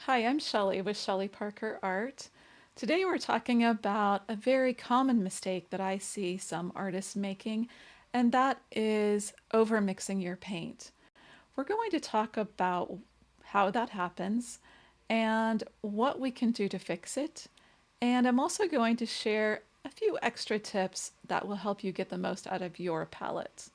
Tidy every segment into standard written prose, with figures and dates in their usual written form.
Hi, I'm Shelly with Shelly Parker Art. Today we're talking about a very common mistake that I see some artists making, and that is overmixing your paint. We're going to talk about how that happens and what we can do to fix it. And I'm also going to share a few extra tips that will help you get the most out of your palette.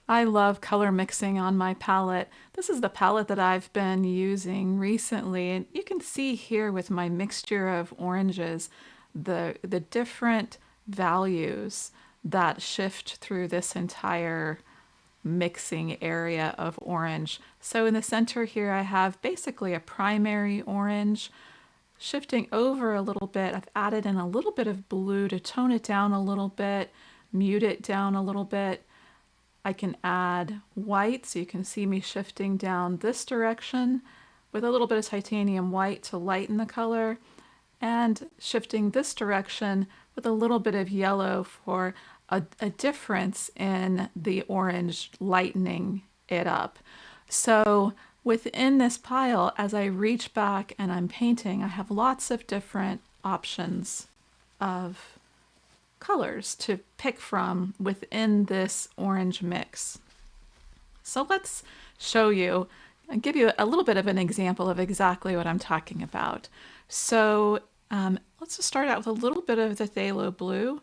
I love color mixing on my palette. This is the palette that I've been using recently, and you can see here with my mixture of oranges the different values that shift through this entire mixing area of orange. So in the center here I have basically a primary orange. Shifting over a little bit, I've added in a little bit of blue to tone it down a little bit, mute it down a little bit. I can add white, so you can see me shifting down this direction with a little bit of titanium white to lighten the color, and shifting this direction with a little bit of yellow for a difference in the orange, lightening it up. So within this pile, as I reach back and I'm painting, I have lots of different options of colors to pick from within this orange mix. So let's show you and give you a little bit of an example of exactly what I'm talking about. So let's just start out with a little bit of the phthalo blue.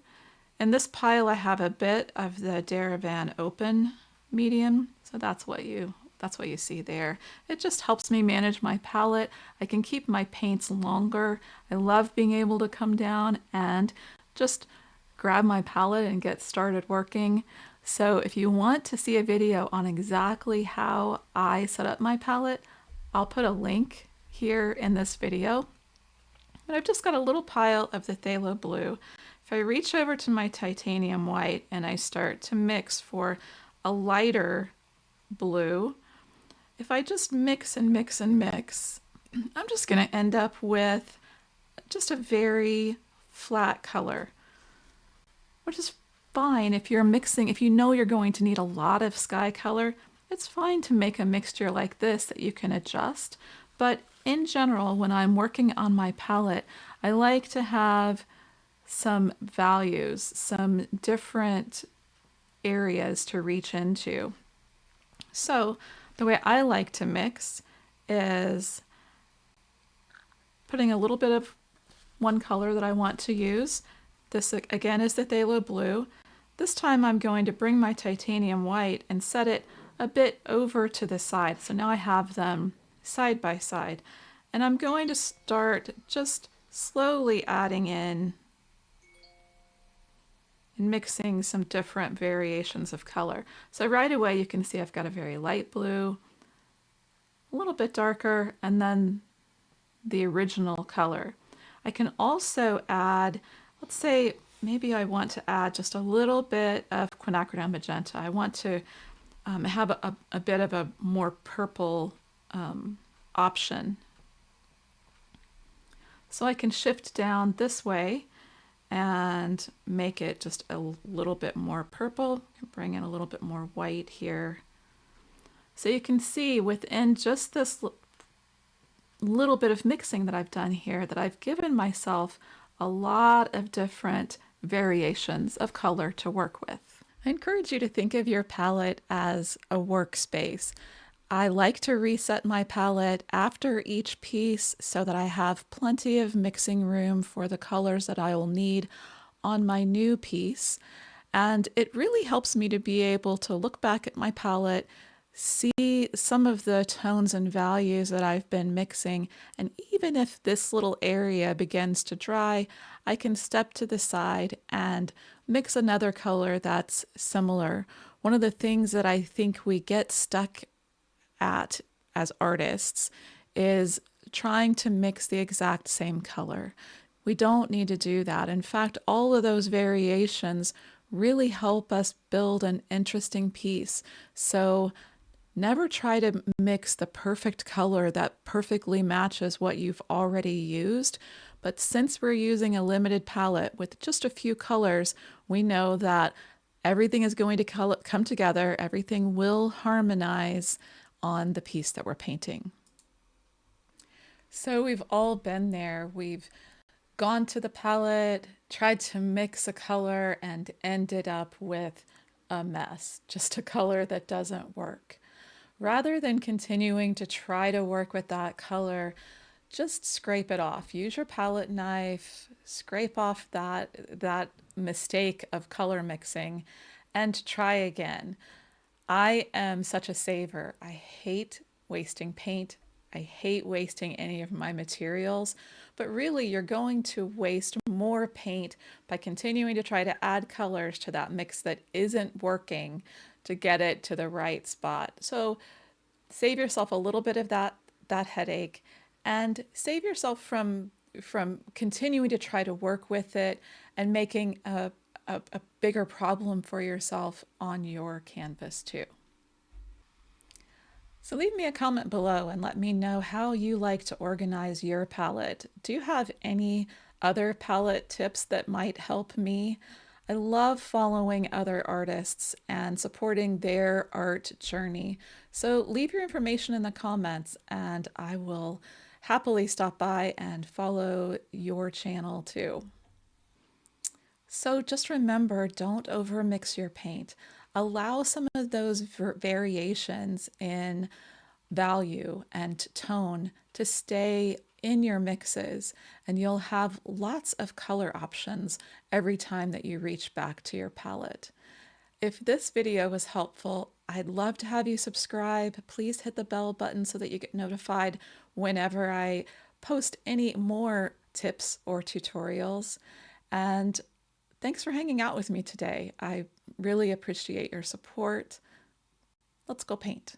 In this pile I have a bit of the Daravan Open medium, so that's what you see there. It just helps me manage my palette. I can keep my paints longer. I love being able to come down and just grab my palette and get started working. So if you want to see a video on exactly how I set up my palette, I'll put a link here in this video. But I've just got a little pile of the phthalo blue. If I reach over to my titanium white and I start to mix for a lighter blue, if I just mix and mix and mix, I'm just going to end up with just a very flat color, which is fine if you're mixing. If you know you're going to need a lot of sky color, it's fine to make a mixture like this that you can adjust. But in general, when I'm working on my palette, I like to have some values, some different areas to reach into. So the way I like to mix is putting a little bit of one color that I want to use. This again is the phthalo blue. This time I'm going to bring my titanium white and set it a bit over to the side. So now I have them side by side. And I'm going to start just slowly adding in and mixing some different variations of color. So right away you can see I've got a very light blue, a little bit darker, and then the original color. I can also add, let's say maybe I want to add just a little bit of quinacridone magenta. I want to have a bit of a more purple option. So I can shift down this way and make it just a little bit more purple. Bring in a little bit more white here. So you can see within just this little bit of mixing that I've done here that I've given myself a lot of different variations of color to work with. I encourage you to think of your palette as a workspace. I like to reset my palette after each piece so that I have plenty of mixing room for the colors that I will need on my new piece. And it really helps me to be able to look back at my palette, see some of the tones and values that I've been mixing, and even if this little area begins to dry, I can step to the side and mix another color that's similar. One of the things that I think we get stuck at as artists is trying to mix the exact same color. We don't need to do that. In fact, all of those variations really help us build an interesting piece. So never try to mix the perfect color that perfectly matches what you've already used. But since we're using a limited palette with just a few colors, we know that everything is going to come together, everything will harmonize on the piece that we're painting. So we've all been there. We've gone to the palette, tried to mix a color, and ended up with a mess, just a color that doesn't work. Rather than continuing to try to work with that color, just scrape it off. Use your palette knife, scrape off that mistake of color mixing and try again. I am such a saver. I hate wasting paint. I hate wasting any of my materials, but really you're going to waste more paint by continuing to try to add colors to that mix that isn't working to get it to the right spot. So save yourself a little bit of that headache and save yourself from continuing to try to work with it and making a bigger problem for yourself on your canvas too. So leave me a comment below and let me know how you like to organize your palette. Do you have any other palette tips that might help me? I love following other artists and supporting their art journey. So leave your information in the comments and I will happily stop by and follow your channel too. So just remember, don't overmix your paint. Allow some of those variations in value and tone to stay in your mixes, and you'll have lots of color options every time that you reach back to your palette. If this video was helpful, I'd love to have you subscribe. Please hit the bell button so that you get notified whenever I post any more tips or tutorials. And thanks for hanging out with me today. I really appreciate your support. Let's go paint.